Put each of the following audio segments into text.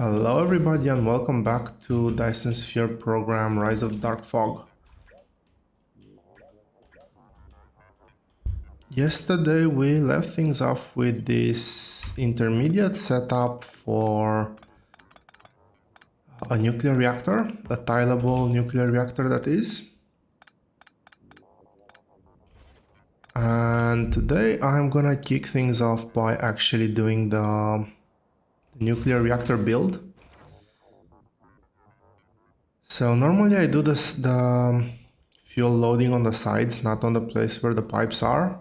Hello everybody and welcome back to Dyson Sphere program Rise of Dark Fog. Yesterday we left things off with this intermediate setup for a nuclear reactor, a tilable nuclear reactor that is. And today I'm gonna kick things off by actually doing the nuclear reactor build. So normally I do the fuel loading on the sides, not on the place where the pipes are.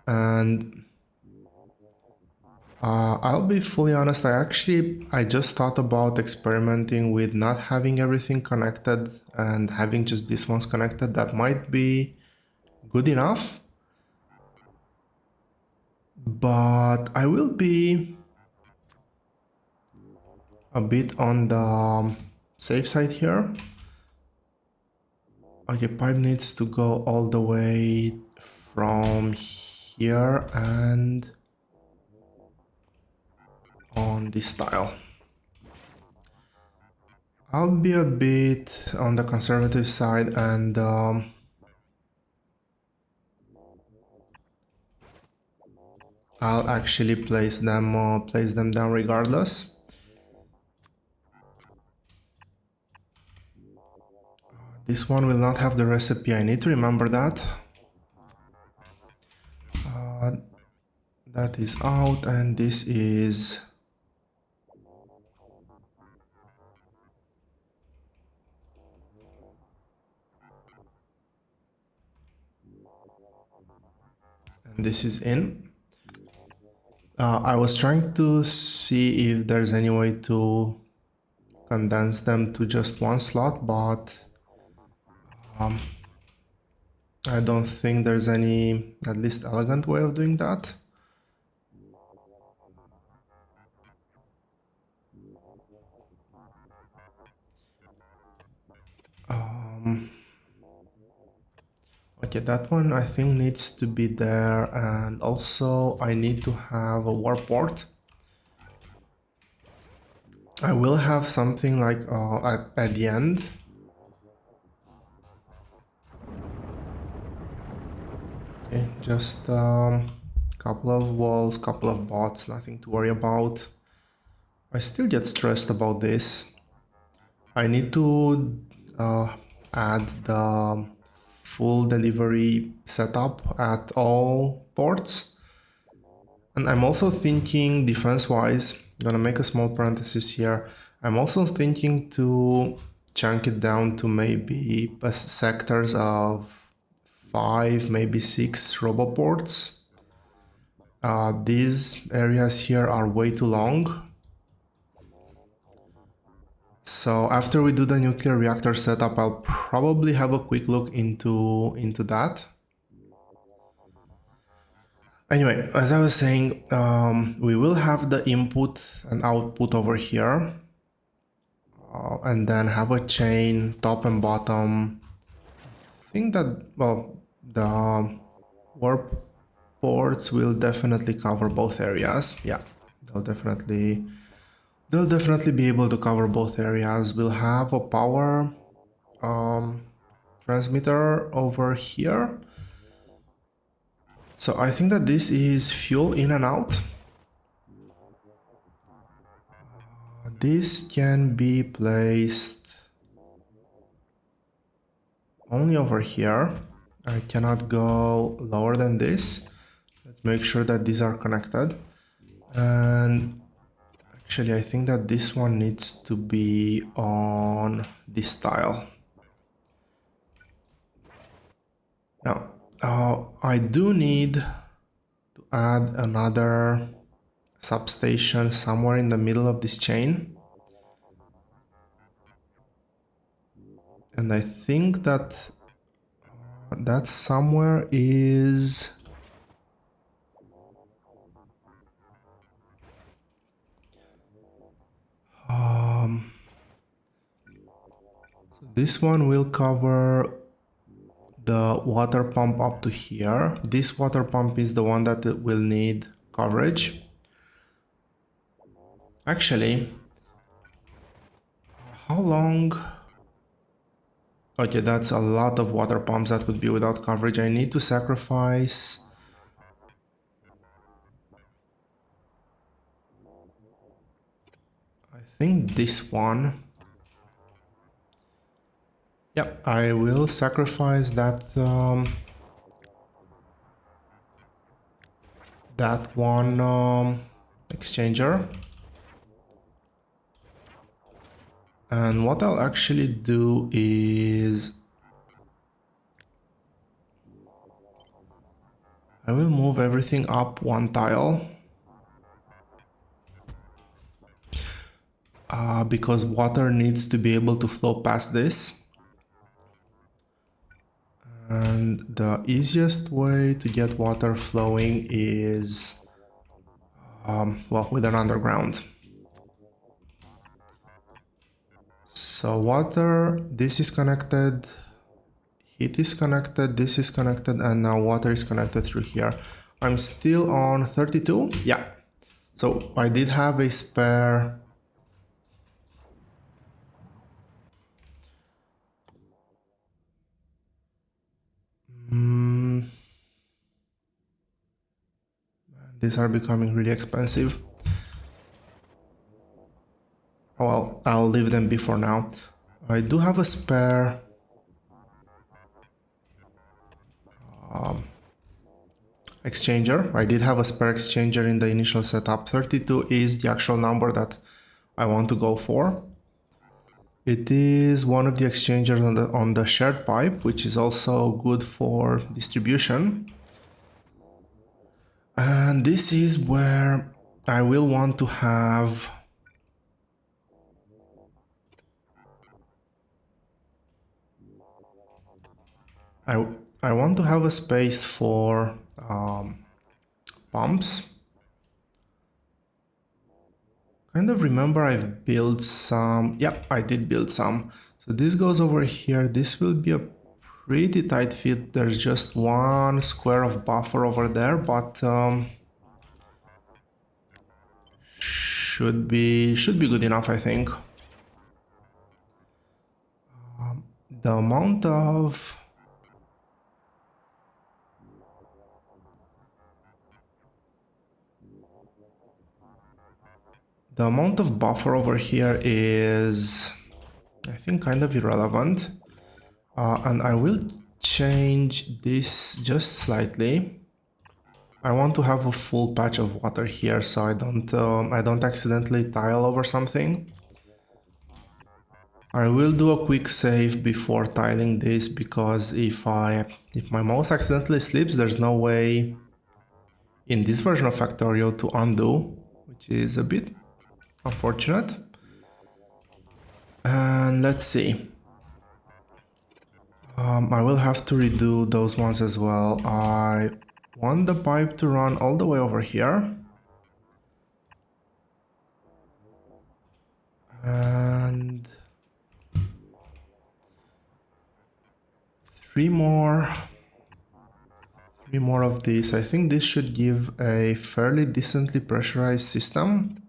And I'll be fully honest, I just thought about experimenting with not having everything connected and having just these ones connected. That might be good enough. But I will be a bit on the safe side here. Okay, pipe needs to go all the way from here and on this tile. I'll be a bit on the conservative side and I'll actually place them down regardless. This one will not have the recipe, I need to remember that. That is out and this is... and this is in. I was trying to see if there's any way to condense them to just one slot, but I don't think there's any, at least elegant way of doing that. Okay, that one I think needs to be there, and also I need to have a warp port. I will have something like at the end. Okay, just couple of walls, couple of bots, nothing to worry about. I still get stressed about this. I need to add the full delivery setup at all ports. And I'm also thinking defense-wise, I'm gonna make a small parenthesis here. I'm also thinking to chunk it down to maybe sectors of 5, maybe 6 roboports. These areas here are way too long. So after we do the nuclear reactor setup, I'll probably have a quick look into that. Anyway, as I was saying, we will have the input and output over here, and then have a chain top and bottom. I think that, well, the warp ports will definitely cover both areas. Yeah, they'll definitely be able to cover both areas. We'll have a power transmitter over here. So I think that this is fuel in and out. This can be placed only over here. I cannot go lower than this. Let's make sure that these are connected. And actually, I think that this one needs to be on this tile. Now, I do need to add another substation somewhere in the middle of this chain. And I think that that somewhere is... so this one will cover the water pump up to here. This water pump is the one that will need coverage. Actually, how long? Okay, that's a lot of water pumps that would be without coverage. I need to sacrifice... I think this one. Yep, I will sacrifice that one exchanger. And what I'll actually do is I will move everything up one tile because water needs to be able to flow past this. And the easiest way to get water flowing is, well, with an underground. So water, this is connected, heat is connected, this is connected, and now water is connected through here. I'm still on 32, yeah. So I did have a spare. These are becoming really expensive. Oh, well, I'll leave them be for now. I do have a spare exchanger. I did have a spare exchanger in the initial setup. 32 is the actual number that I want to go for. It is one of the exchangers on the shared pipe, which is also good for distribution. And this is where I will want to have I want to have a space for pumps. Kind of remember I've built some. Yep, I did build some. So this goes over here. This will be a pretty tight fit. There's just one square of buffer over there, but should be good enough, I think. The amount of buffer over here is, I think, kind of irrelevant. And I will change this just slightly. I want to have a full patch of water here, so I don't accidentally tile over something. I will do a quick save before tiling this, because if my mouse accidentally slips, there's no way in this version of Factorio to undo, which is a bit unfortunate. And let's see. I will have to redo those ones as well. I want the pipe to run all the way over here. And three more of these. I think this should give a fairly decently pressurized system.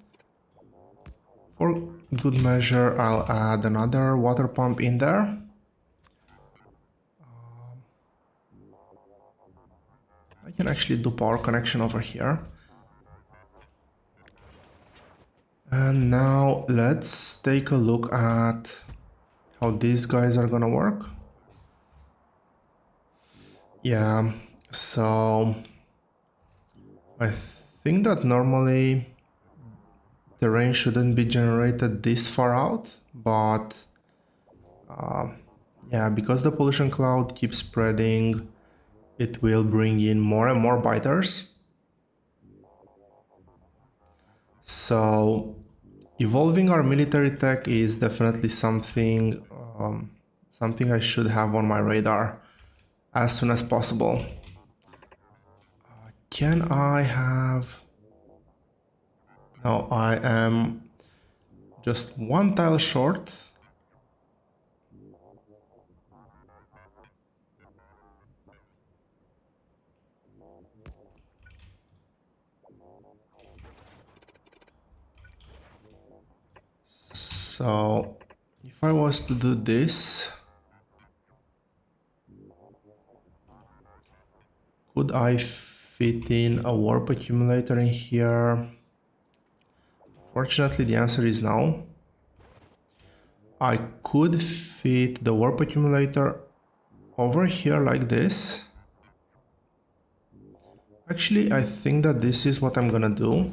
For good measure, I'll add another water pump in there. I can actually do power connection over here. And now let's take a look at how these guys are gonna work. Yeah, so I think that normally the rain shouldn't be generated this far out, but yeah, because the pollution cloud keeps spreading, it will bring in more and more biters. So evolving our military tech is definitely something I should have on my radar as soon as possible. Can I have... No, I am just one tile short. So if I was to do this, could I fit in a warp accumulator in here? Fortunately, the answer is no. I could fit the warp accumulator over here like this. Actually, I think that this is what I'm gonna do.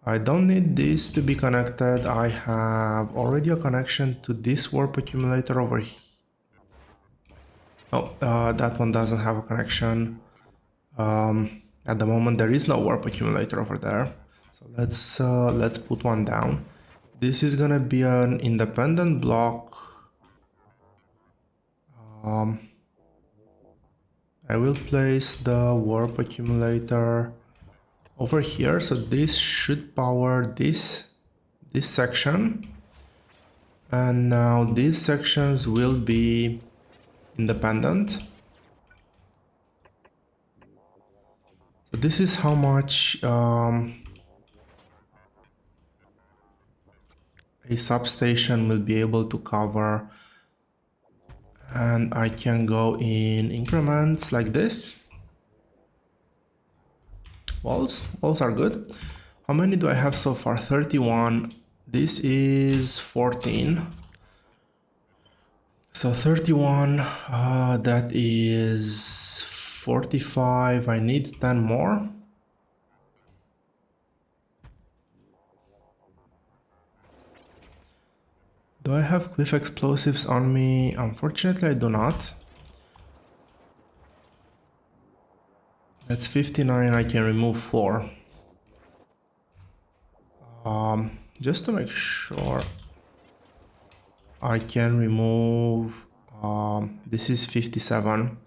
I don't need this to be connected. I have already a connection to this warp accumulator over here. Oh, that one doesn't have a connection. At the moment, there is no warp accumulator over there. So let's put one down. This is gonna be an independent block. I will place the warp accumulator over here, so this should power this section, and now these sections will be independent. So this is how much a substation will be able to cover, and I can go in increments like this. Walls are good. How many do I have so far? 31. This is 14. So 31, that is 45. I need 10 more. Do I have cliff explosives on me? Unfortunately, I do not. That's 59. I can remove 4. Just to make sure, I can remove, this is 57.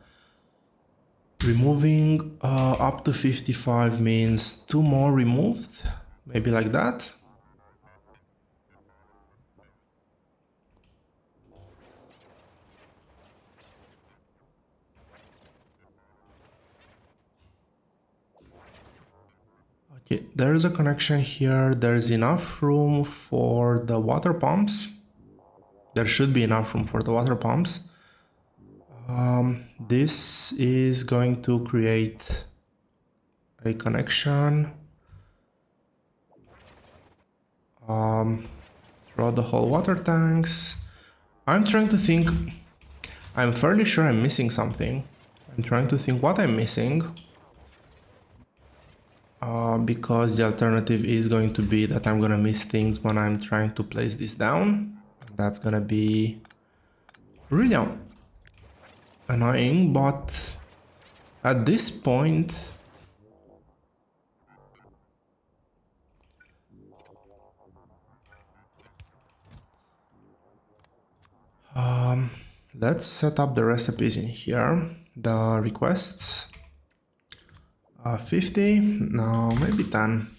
Removing up to 55 means 2 more removed, maybe like that. Okay, there is a connection here. There's enough room for the water pumps. There should be enough room for the water pumps. This is going to create a connection throughout the whole water tanks. I'm trying to think. I'm fairly sure I'm missing something. I'm trying to think what I'm missing. Because the alternative is going to be that I'm gonna miss things when I'm trying to place this down. That's gonna be really annoying, but at this point, let's set up the recipes in here. The requests, 50, no, maybe 10.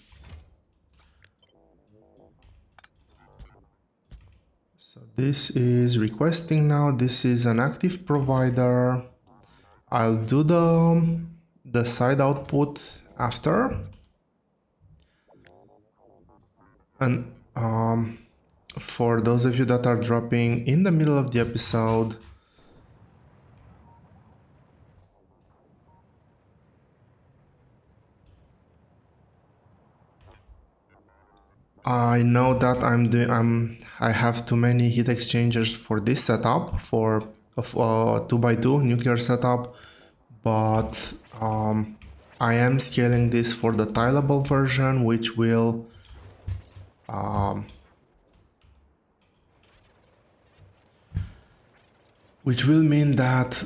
So this is requesting now. This is an active provider. I'll do the side output after. And for those of you that are dropping in the middle of the episode, I know that I have too many heat exchangers for this setup for 2x2 nuclear setup, but I am scaling this for the Tilable version, which will mean that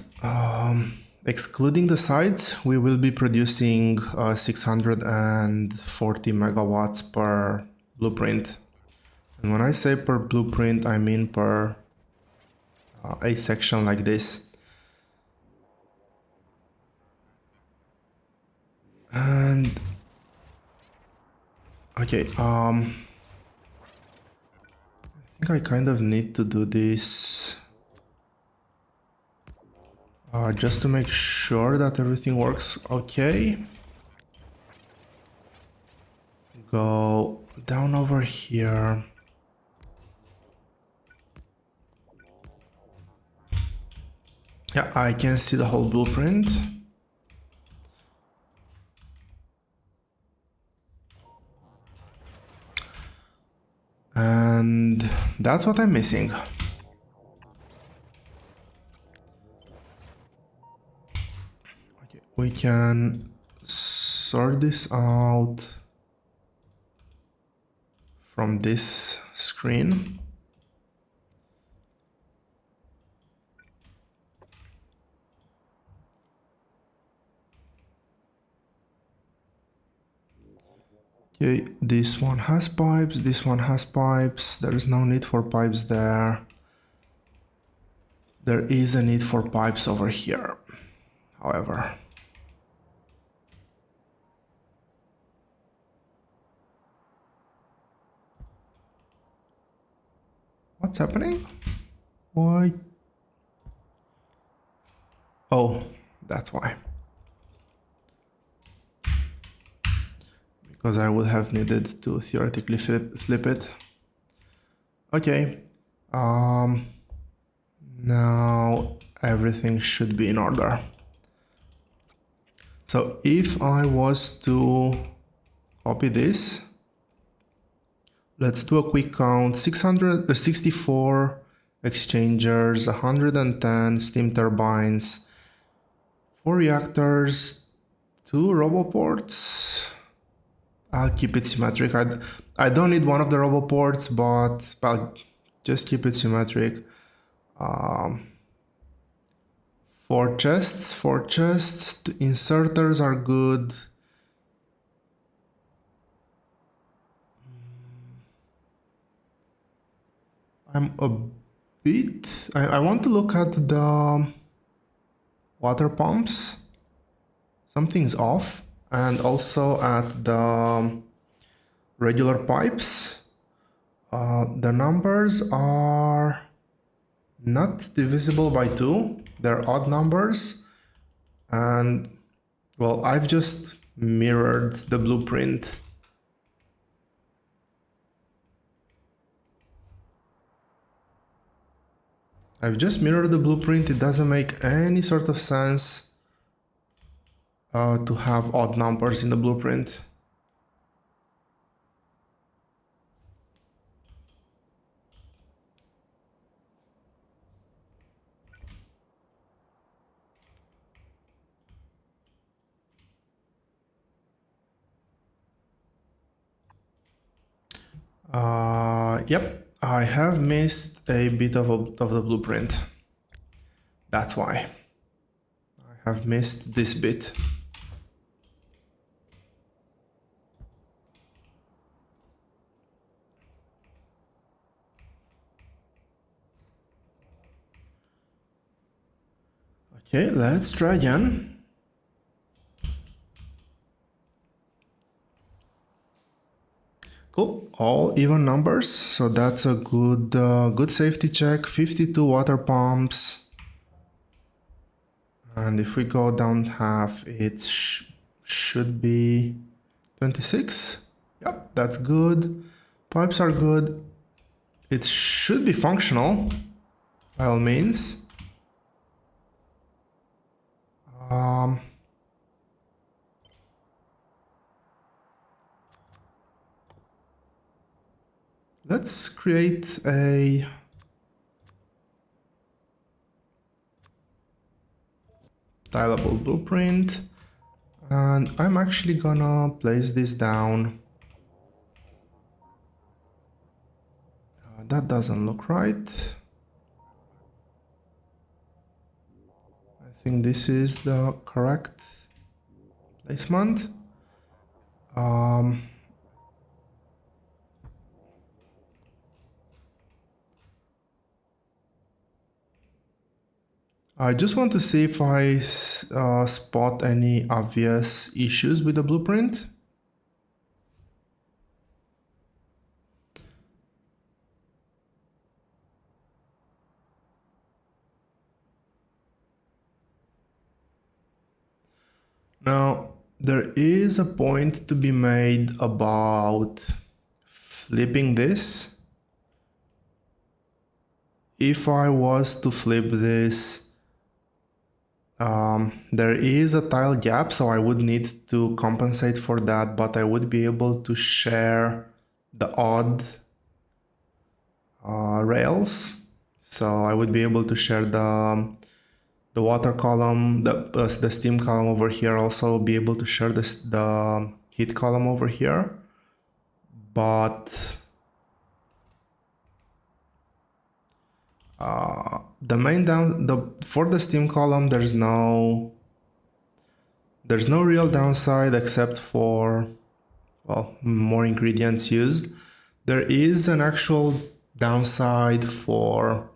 excluding the sides, we will be producing 640 megawatts per blueprint. And when I say per blueprint, I mean per a section like this. And okay, I think I kind of need to do this just to make sure that everything works okay. Go down over here. Yeah, I can see the whole blueprint. And that's what I'm missing. Okay, we can sort this out from this screen. Okay, this one has pipes, this one has pipes. There is no need for pipes there. There is a need for pipes over here, however. What's happening? Why? Oh, that's why. Because I would have needed to theoretically flip it. Okay. Now everything should be in order. So if I was to copy this, let's do a quick count. 664 exchangers, 110 steam turbines, 4 reactors, 2 roboports. I'll keep it symmetric. I don't need one of the roboports, but I'll just keep it symmetric. 4 chests, 4 chests. Inserters are good. I'm a bit... I want to look at the water pumps. Something's off. And also at the regular pipes. The numbers are not divisible by 2. They're odd numbers. And, well, I've just mirrored the blueprint. I've just mirrored the blueprint. It doesn't make any sort of sense to have odd numbers in the blueprint. Yep, I have missed a bit of the blueprint. That's why. I have missed this bit. Okay, let's try again. Cool, all even numbers, so that's a good safety check. 52 water pumps. And if we go down half, it should be 26. Yep, that's good. Pipes are good. It should be functional, by all means. Let's create a tilable blueprint, and I'm actually gonna place this down. That doesn't look right. I think this is the correct placement. I just want to see if I spot any obvious issues with the blueprint. Now, there is a point to be made about flipping this, if I was to flip this, there is a tile gap, so I would need to compensate for that, but I would be able to share the odd rails. So I would be able to share the water column, the steam column over here, also be able to share the heat column over here. But the main for the steam column, there's no real downside except for, well, more ingredients used. There is an actual downside for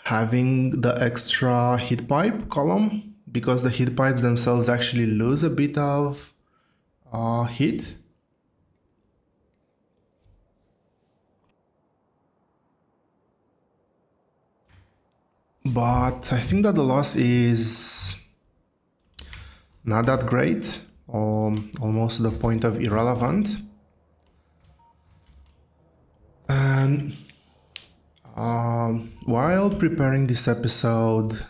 having the extra heat pipe column, because the heat pipes themselves actually lose a bit of heat. But I think that the loss is not that great, almost to the point of irrelevant. And while preparing this episode,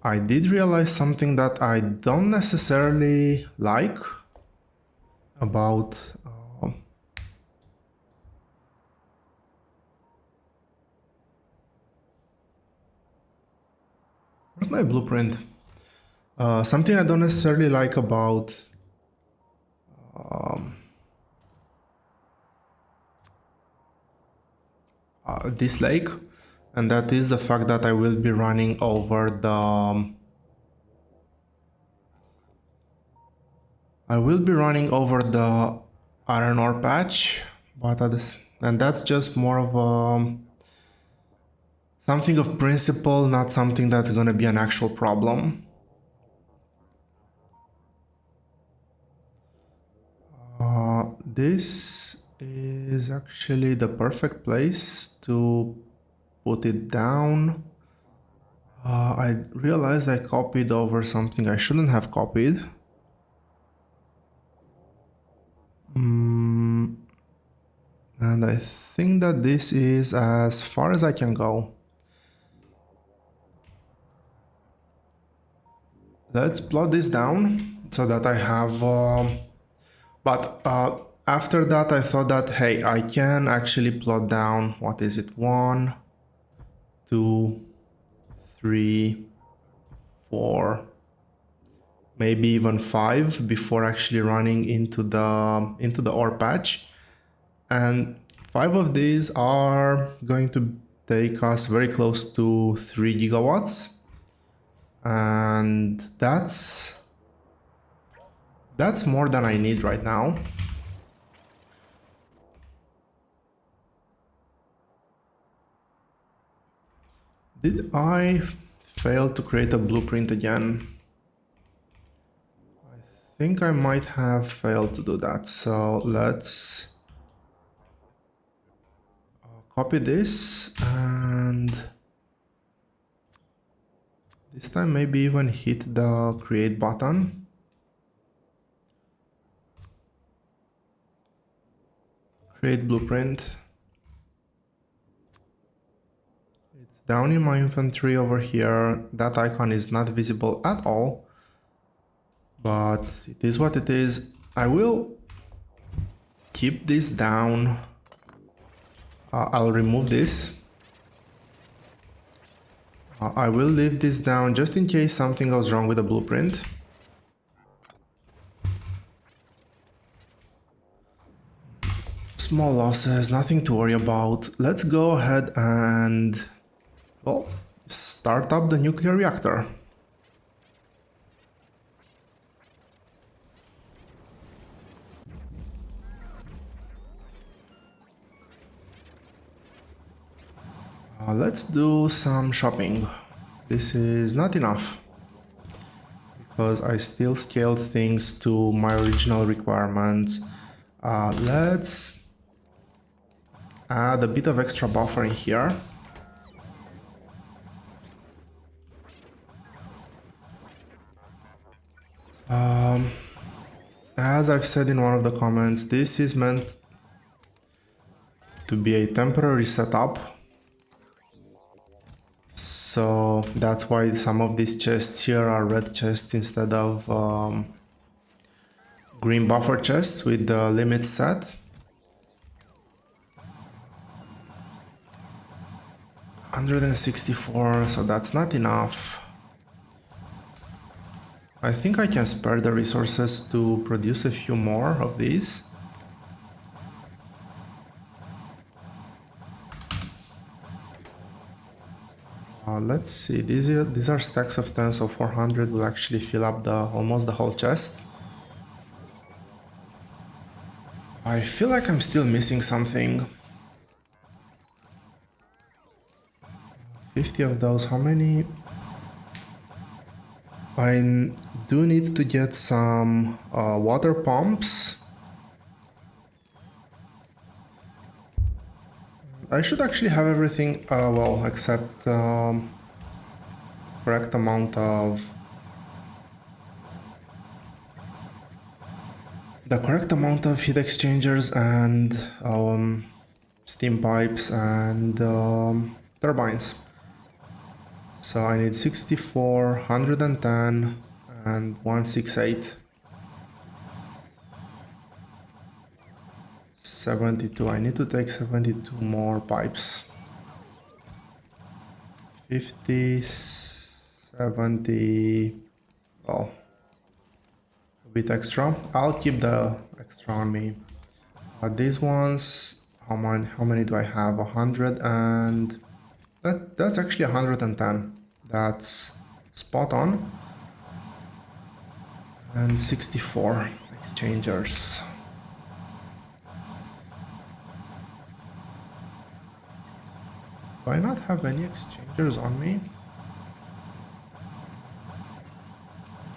I did realize something that I don't necessarily like about where's my blueprint? Something I don't necessarily like about this lake, and that is the fact that I will be running over the iron ore patch, but and that's just more of a something of principle, not something that's going to be an actual problem. This is actually the perfect place to put it down. I realized I copied over something I shouldn't have copied. And I think that this is as far as I can go. Let's plot this down so that I have... but after that I thought that, hey, I can actually plot down, what is it, 1, 2, 3, 4, maybe even 5 before actually running into the ore patch. And 5 of these are going to take us very close to 3 gigawatts. And that's more than I need right now. Did I fail to create a blueprint again? I think I might have failed to do that. So let's copy this, and this time maybe even hit the create button. Create blueprint. It's down in my inventory over here. That icon is not visible at all, but it is what it is. I will keep this down. I'll remove this. I will leave this down just in case something goes wrong with the blueprint. Small losses, nothing to worry about. Let's go ahead and, well, start up the nuclear reactor. Let's do some shopping. This is not enough, because I still scaled things to my original requirements. Let's add a bit of extra buffer in here. As I've said in one of the comments, this is meant to be a temporary setup. So that's why some of these chests here are red chests instead of green buffer chests with the limit set. 164, so that's not enough. I think I can spare the resources to produce a few more of these. Let's see, these are stacks of 10, so 400 will actually fill up almost the whole chest. I feel like I'm still missing something. 50 of those, how many? I do need to get some water pumps. I should actually have everything, well, except correct amount of heat exchangers and steam pipes and turbines. So I need 64, 110 and 168. 72, I need to take 72 more pipes. 50, 70, well, a bit extra. I'll keep the extra on me. These ones, how many do I have? 100 and that's actually 110. That's spot on. And 64 exchangers. Do I not have any exchangers on me?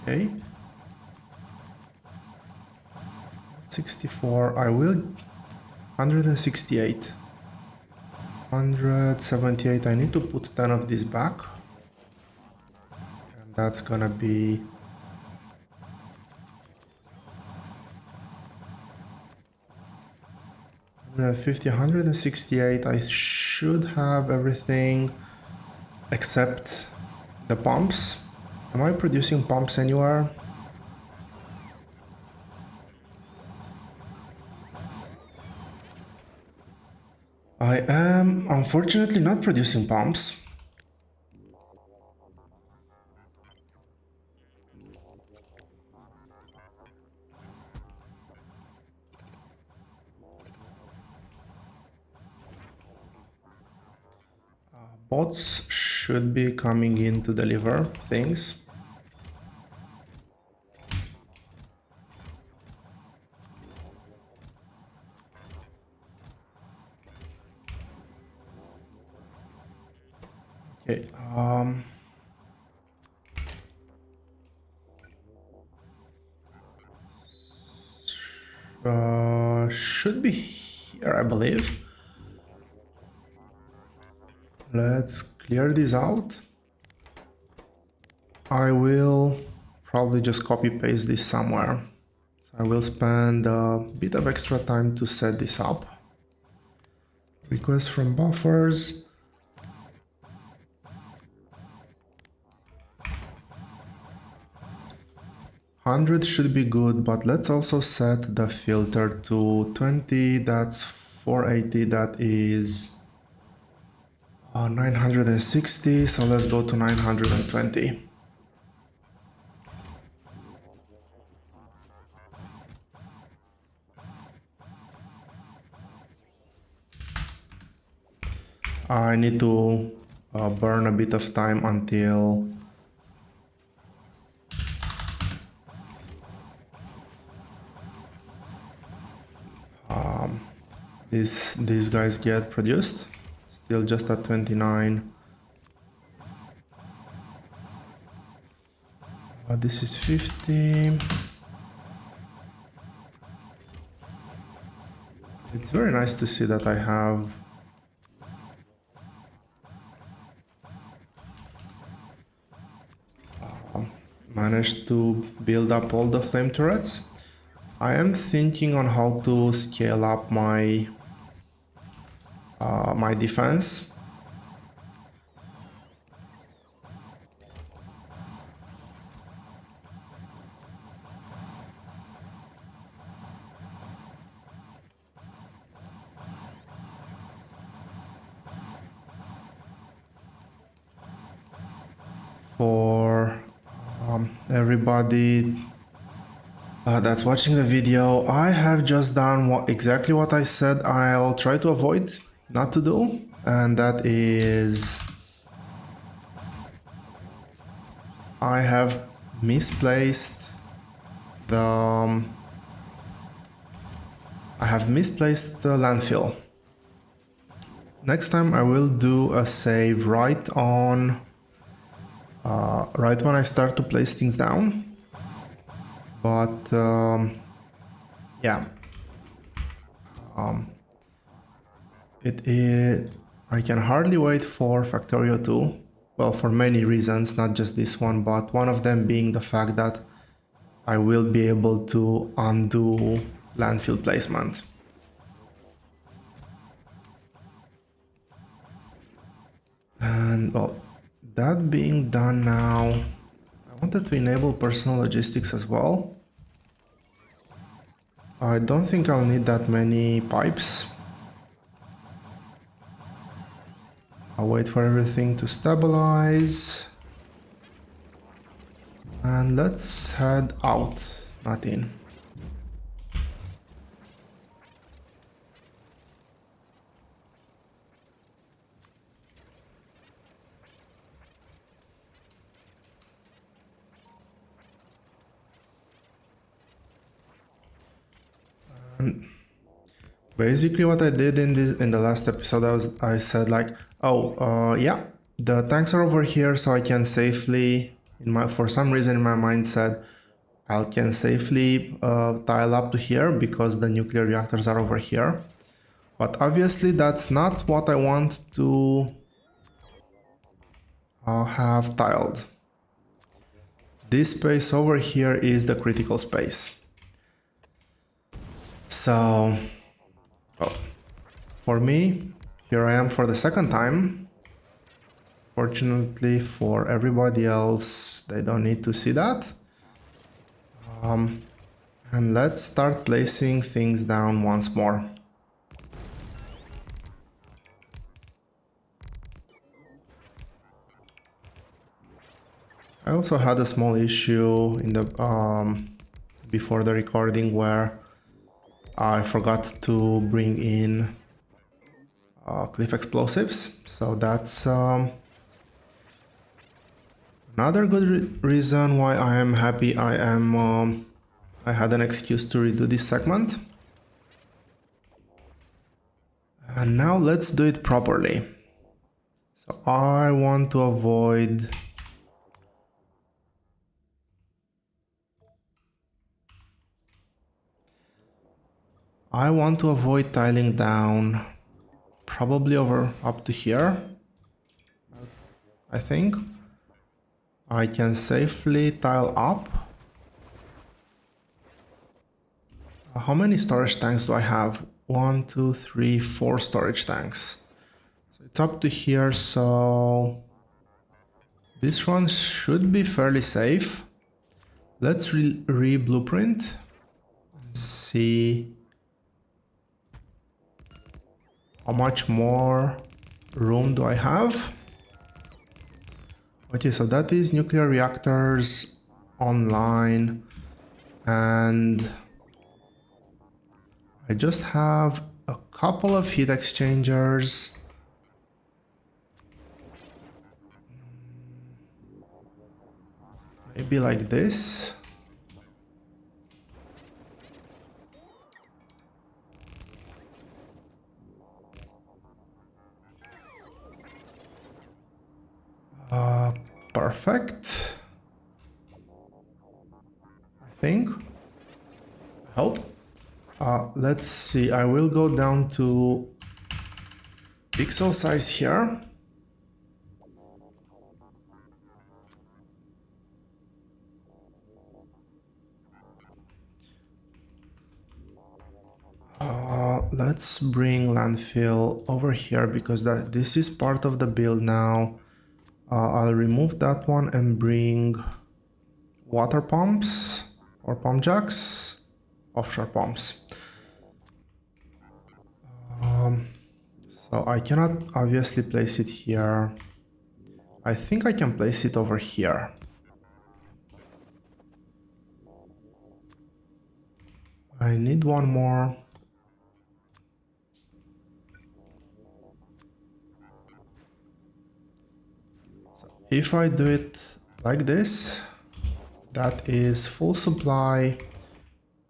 Okay. 64, I will 168. 178, I need to put 10 of these back. And that's gonna be 150, 168. I should have everything except the pumps. Am I producing pumps anywhere? I am unfortunately not producing pumps. Bots should be coming in to deliver things. Okay, should be here, I believe. Let's clear this out. I will probably just copy paste this somewhere. So I will spend a bit of extra time to set this up. Request from buffers. $100 should be good, but let's also set the filter to 20. That's 480. That is 960. So let's go to 920. I need to burn a bit of time until these guys get produced. Still just at 29. This is 50. It's very nice to see that I have managed to build up all the flame turrets. I am thinking on how to scale up my my defense. For everybody that's watching the video, I have just done exactly what I said I'll try to avoid not to do, and that is I have misplaced the landfill. Next time I will do a save right on right when I start to place things down. But yeah, it is. I can hardly wait for Factorio2. Well, for many reasons, not just this one, but one of them being the fact that I will be able to undo landfill placement. And well, that being done now, I wanted to enable personal logistics as well. I don't think I'll need that many pipes. I'll wait for everything to stabilize. And let's head out, not in. And basically what I did in the last episode, I said like, oh, yeah, the tanks are over here, so I can safely, for some reason in my mind said, I can safely tile up to here because the nuclear reactors are over here. But obviously that's not what I want to have tiled. This space over here is the critical space. So, well, for me, here I am for the second time. Fortunately for everybody else, they don't need to see that. And let's start placing things down once more. I also had a small issue in the before the recording where I forgot to bring in cliff explosives, so that's another good reason why I am happy I had an excuse to redo this segment. And now let's do it properly. So I want to avoid tiling down probably over up to here. I think I can safely tile up. How many storage tanks do I have? 1, 2, 3, 4 storage tanks. So it's up to here, so this one should be fairly safe. Let's re-blueprint and see how much more room do I have. Okay, so that is nuclear reactors online, and I just have a couple of heat exchangers. Maybe like this. Perfect. I think. I hope. Let's see. I will go down to pixel size here. Let's bring landfill over here because this is part of the build now. I'll remove that one and bring water pumps or pump jacks, offshore pumps. So I cannot obviously place it here. I think I can place it over here. I need one more. So if I do it like this, that is full supply.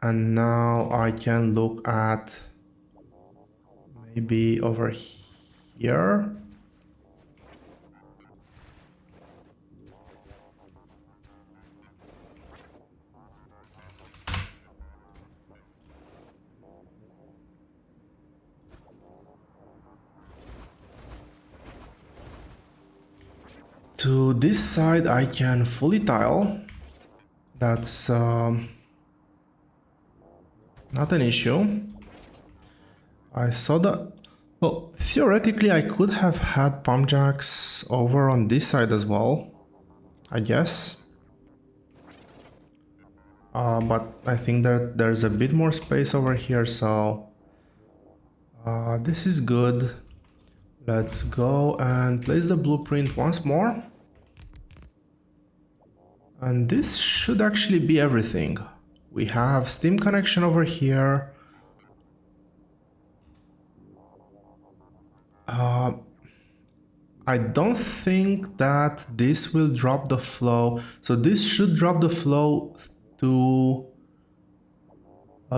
And now I can look at maybe over here. To this side I can fully tile. That's not an issue. I saw that. Well, theoretically I could have had pump jacks over on this side as well, I guess. But I think that there's a bit more space over here, so this is good. Let's go and place the blueprint once more. And this should actually be everything. We have steam connection over here. I don't think that this will drop the flow. So this should drop the flow to...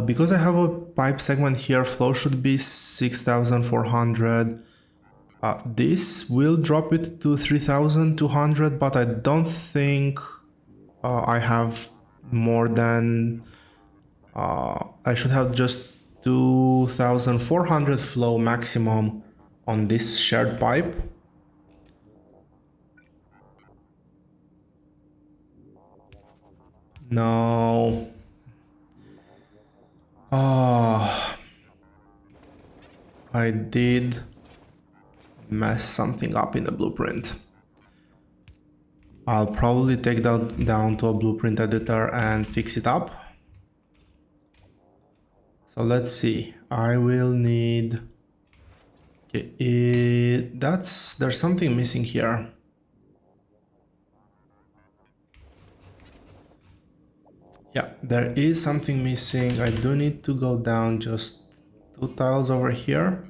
because I have a pipe segment here, flow should be 6,400. This will drop it to 3,200, but I don't think I have more than... I should have just 2,400 flow maximum on this shared pipe. No. I did mess something up in the blueprint. I'll probably take that down to a blueprint editor and fix it up. So let's see. I will need... Okay, there's something missing here. Yeah, there is something missing. I do need to go down just 2 tiles over here.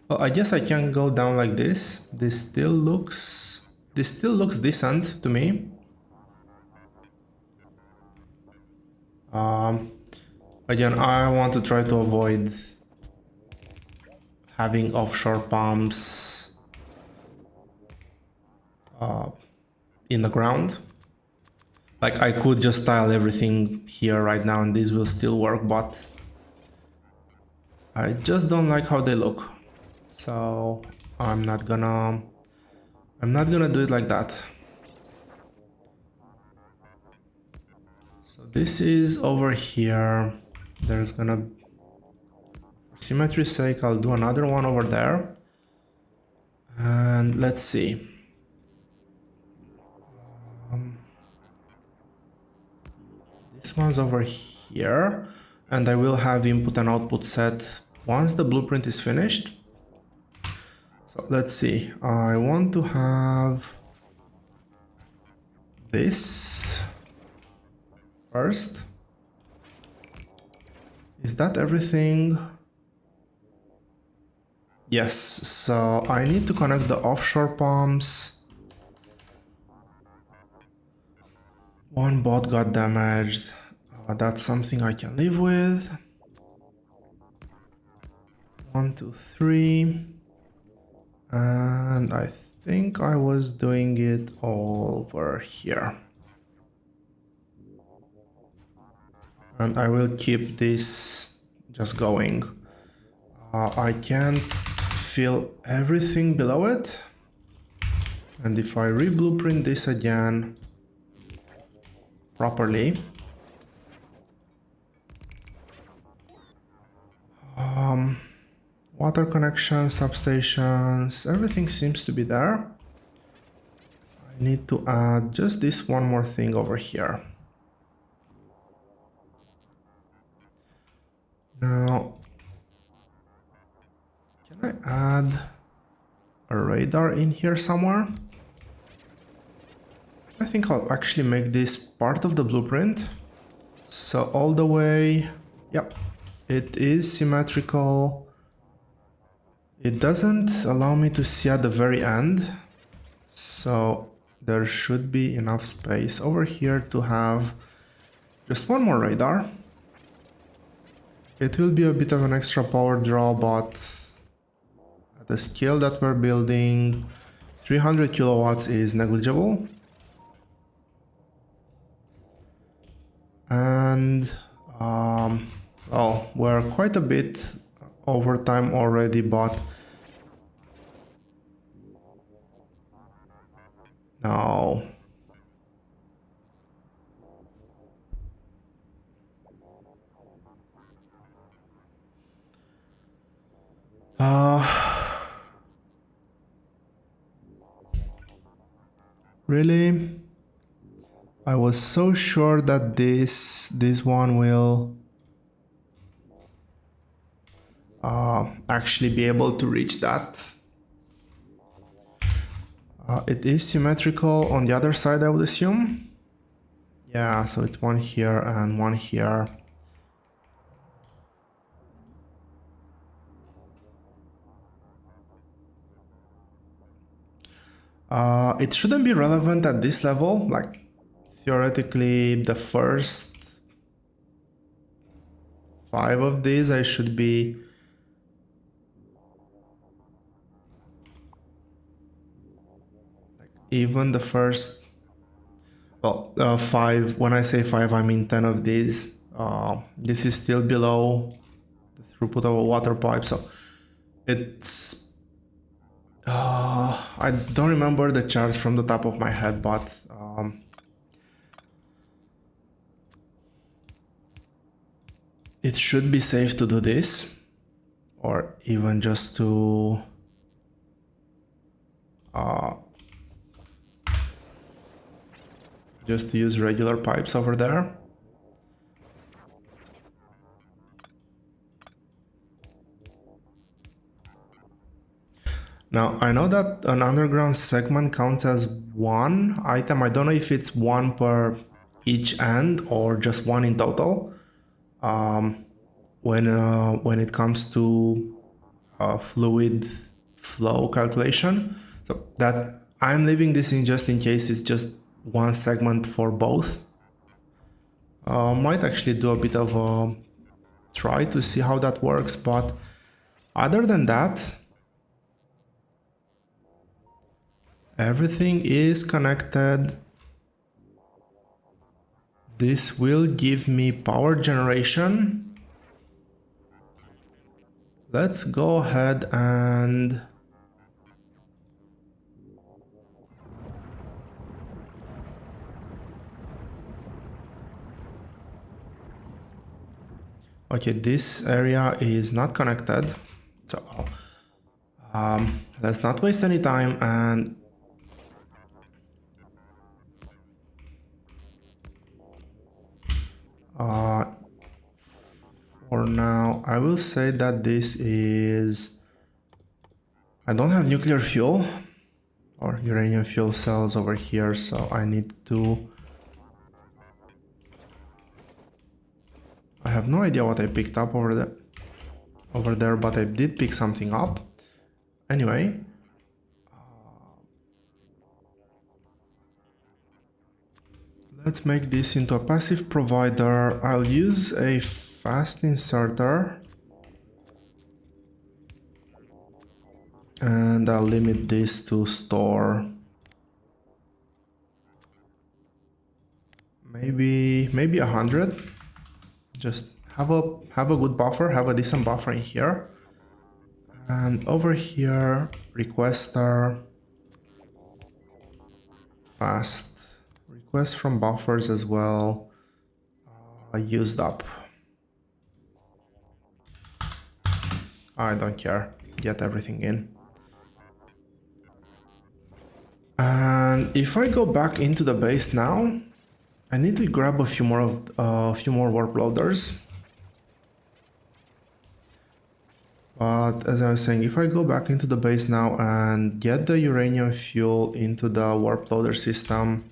Well, I guess I can go down like this. This still looks decent to me. Again, I want to try to avoid having offshore pumps in the ground. Like, I could just tile everything here right now and this will still work, but I just don't like how they look. So I'm not gonna do it like that. So this is over here. There's gonna, for symmetry's sake, I'll do another one over there. And let's see. This one's over here, and I will have input and output set once the blueprint is finished. So let's see. I want to have this first. Is that everything? Yes, so I need to connect the offshore pumps. One bot got damaged. That's something I can live with. 1, 2, 3. And I think I was doing it over here. And I will keep this just going. I can't fill everything below it. And if I re-blueprint this again properly, Water connections, substations, everything seems to be there. I need to add just this one more thing over here. Now, can I add a radar in here somewhere? I think I'll actually make this part of the blueprint. So all the way, yep, it is symmetrical. It doesn't allow me to see at the very end. So there should be enough space over here to have just one more radar. It will be a bit of an extra power draw, but at the scale that we're building, 300 kilowatts is negligible. And well, we're quite a bit over time already, but no. Really? I was so sure that this one will actually be able to reach that. It is symmetrical on the other side, I would assume. Yeah, so it's one here and one here. It shouldn't be relevant at this level. Like, theoretically, the first 5 of these I should be like, even the first, well, 5, when I say 5 I mean 10 of these. This is still below the throughput of a water pipe, so it's I don't remember the chart from the top of my head, but it should be safe to do this, or even just to use regular pipes over there. Now, I know that an underground segment counts as one item. I don't know if it's one per each end or just one in total. When it comes to fluid flow calculation. So that I'm leaving this in just in case it's just one segment for both. Might actually do a bit of a try to see how that works, but other than that, everything is connected. This will give me power generation. Let's go ahead and okay, this area is not connected, so let's not waste any time and for now I will say that this is, I don't have nuclear fuel or uranium fuel cells over here, so I need to, I have no idea what I picked up over there, but I did pick something up. Anyway, let's make this into a passive provider. I'll use a fast inserter and I'll limit this to store maybe 100. Just have a good buffer, have a decent buffer in here. And over here, requester, fast, request from buffers as well, used up. I don't care. Get everything in. And if I go back into the base now, I need to grab a few more warp loaders. But as I was saying, if I go back into the base now and get the uranium fuel into the warp loader system,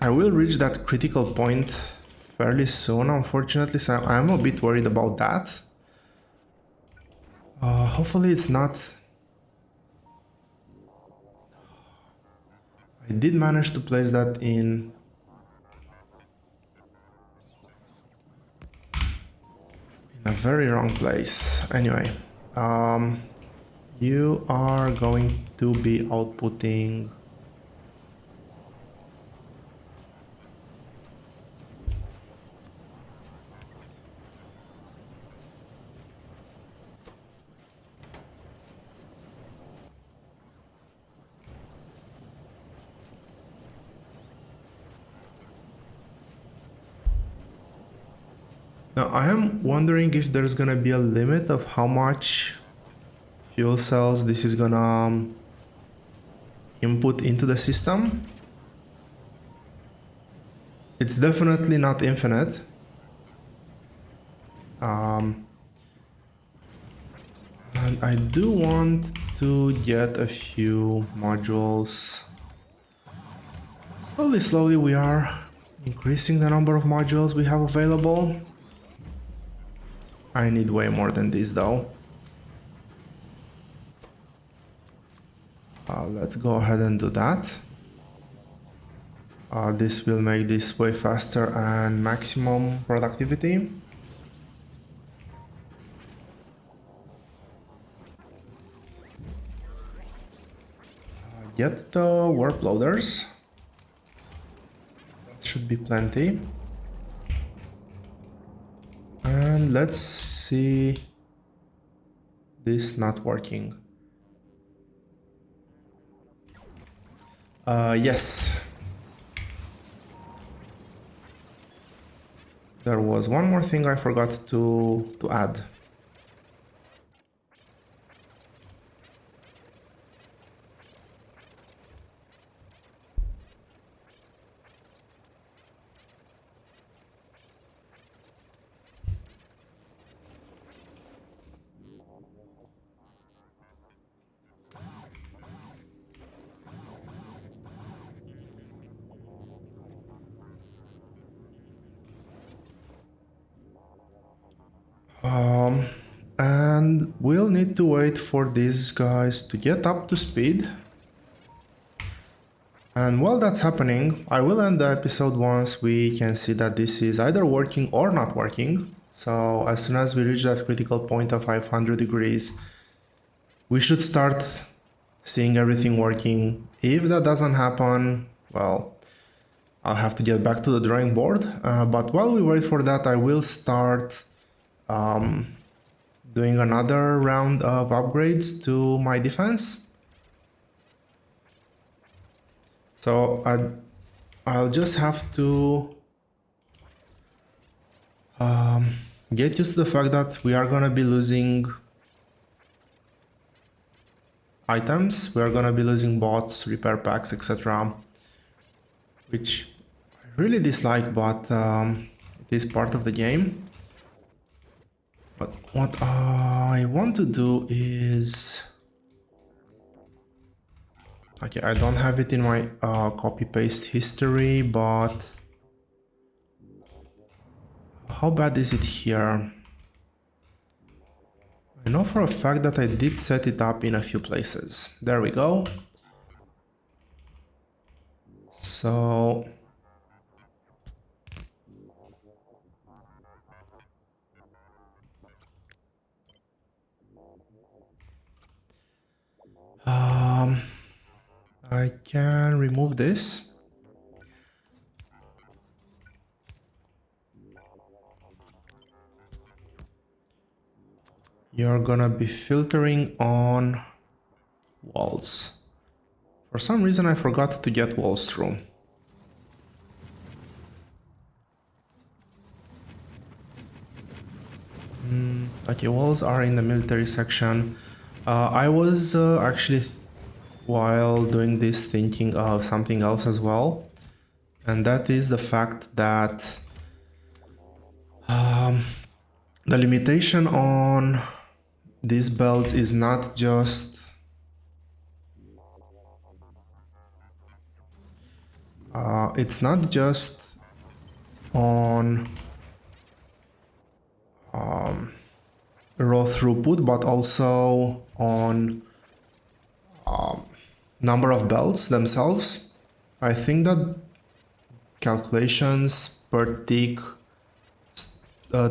I will reach that critical point fairly soon, unfortunately, so I'm a bit worried about that. Hopefully it's not. I did manage to place that in a very wrong place. Anyway, you are going to be outputting. Now I am wondering if there's gonna be a limit of how much fuel cells this is gonna input into the system. It's definitely not infinite. And I do want to get a few modules. Slowly we are increasing the number of modules we have available. I need way more than this though. Let's go ahead and do that. This will make this way faster and maximum productivity. Get the warp loaders. That should be plenty. And let's see this not working. Yes. There was one more thing I forgot to add. And we'll need to wait for these guys to get up to speed. And while that's happening, I will end the episode once we can see that this is either working or not working. So as soon as we reach that critical point of 500 degrees, we should start seeing everything working. If that doesn't happen, well, I'll have to get back to the drawing board. But while we wait for that, I will start doing another round of upgrades to my defense. So I'll just have to get used to the fact that we are gonna be losing items, we are gonna be losing bots, repair packs, etc. Which I really dislike, but it is part of the game. But what I want to do is... Okay, I don't have it in my copy-paste history, but... How bad is it here? I know for a fact that I did set it up in a few places. There we go. So... I can remove this. You're gonna be filtering on walls. For some reason I forgot to get walls through. Okay, walls are in the military section. I was actually, while doing this, thinking of something else as well. And that is the fact that the limitation on these belts is not just it's not just on raw throughput, but also on number of belts themselves. I think that calculations per tick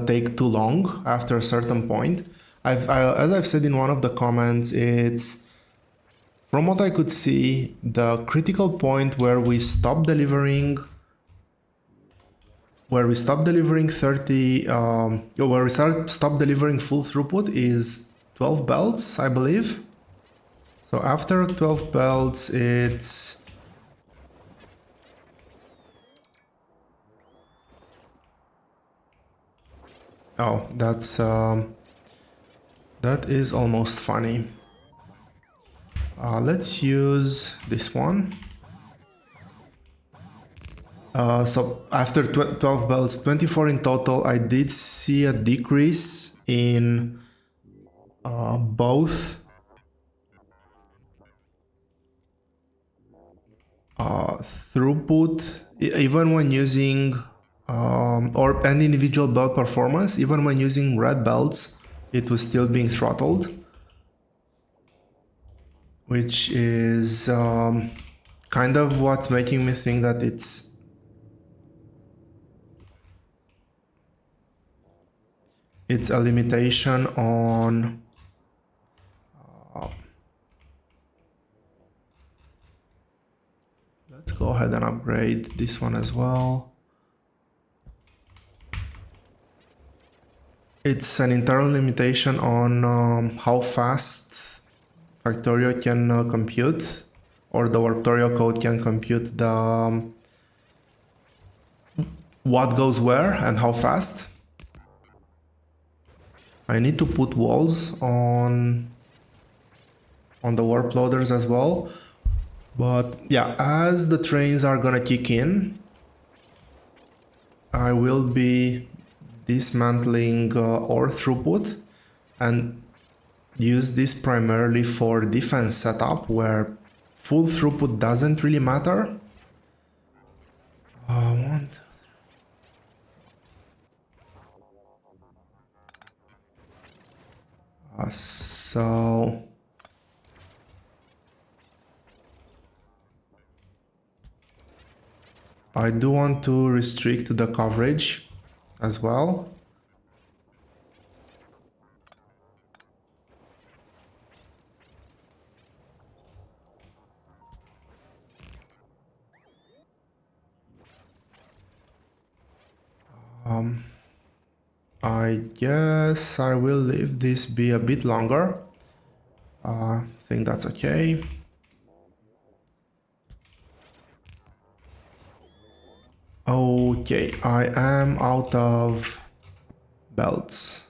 take too long after a certain point. As I've said in one of the comments, it's from what I could see, the critical point where we stop delivering 30, where we stop delivering full throughput is 12 belts, I believe. So after 12 belts, it's oh, that is almost funny. Let's use this one. So after 12 belts, 24 in total, I did see a decrease in both throughput, even when using or an individual belt performance, even when using red belts, it was still being throttled, which is kind of what's making me think that it's a limitation on let's go ahead and upgrade this one as well. It's an internal limitation on how fast Factorio can compute, or the Warptorio code can compute the what goes where and how fast. I need to put walls on the warp loaders as well. But yeah, as the trains are gonna kick in, I will be dismantling ore throughput and use this primarily for defense setup where full throughput doesn't really matter. So I do want to restrict the coverage as well. I guess I will leave this be a bit longer. I think that's okay. Okay, I am out of belts.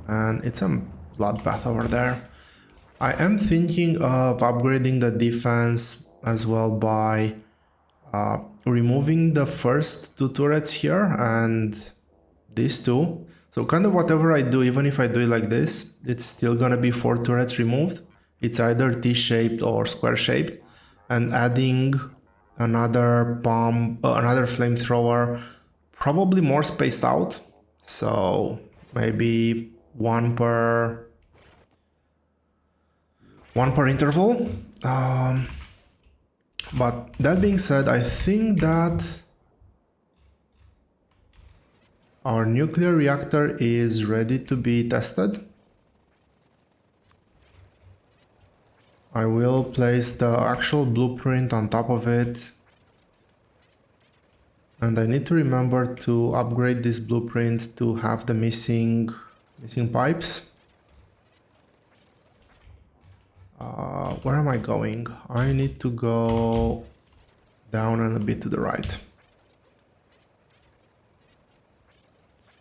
And it's a bloodbath over there. I am thinking of upgrading the defense as well by removing the first two turrets here and these two. So kind of whatever I do, even if I do it like this, it's still gonna be 4 turrets removed. It's either T-shaped or square-shaped. And adding another bomb, another flamethrower, probably more spaced out. So maybe one per interval. But that being said, I think that our nuclear reactor is ready to be tested. I will place the actual blueprint on top of it. And I need to remember to upgrade this blueprint to have the missing pipes. Where am I going? I need to go down and a bit to the right.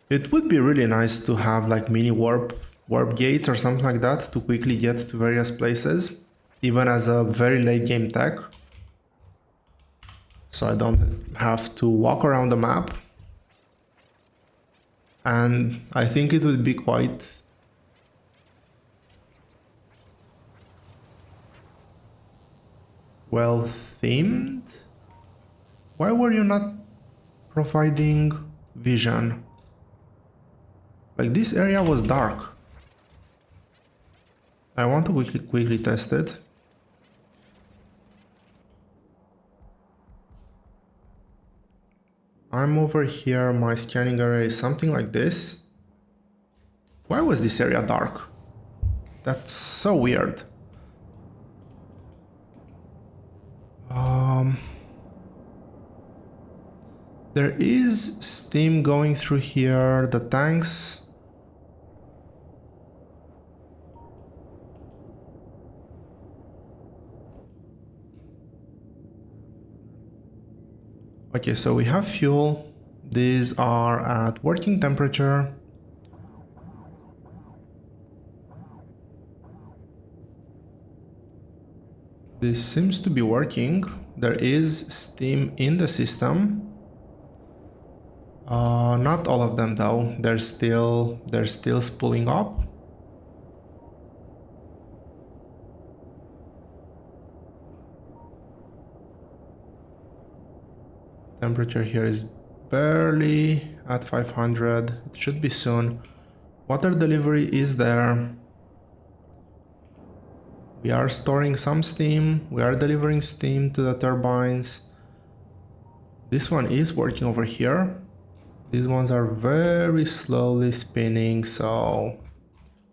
It would be really nice to have like mini warp gates or something like that to quickly get to various places, even as a very late game tech. So I don't have to walk around the map. And I think it would be quite well themed. Why were you not providing vision? Like, this area was dark. I want to quickly test it. I'm over here, my scanning array is something like this. Why was this area dark? That's so weird. There is steam going through here, the tanks. Okay, so we have fuel. These are at working temperature. This seems to be working. There is steam in the system. Not all of them though. They're still spooling up. Temperature here is barely at 500. It should be soon. Water delivery is there. We are storing some steam. We are delivering steam to the turbines. This one is working over here. These ones are very slowly spinning, so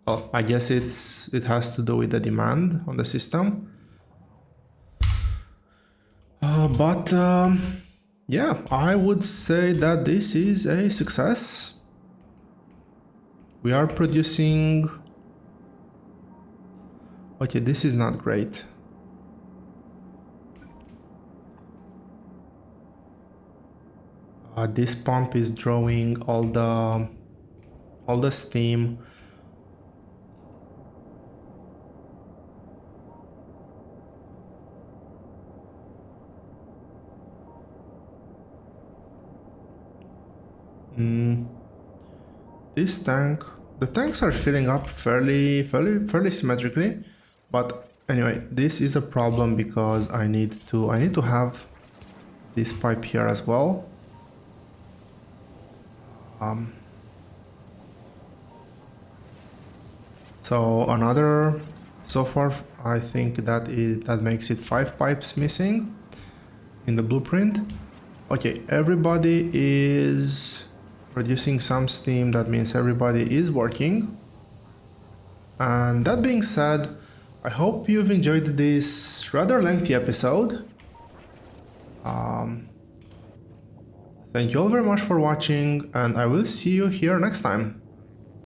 I guess it has to do with the demand on the system. Yeah, I would say that this is a success. We are producing... Okay, this is not great. This pump is drawing all the steam. This tank, the tanks are filling up fairly symmetrically, but anyway, this is a problem because I need to have this pipe here as well. So far I think that makes it 5 pipes missing in the blueprint. Okay, everybody is producing some steam. That means everybody is working. And that being said, I hope you've enjoyed this rather lengthy episode. Thank you all very much for watching, and I will see you here next time.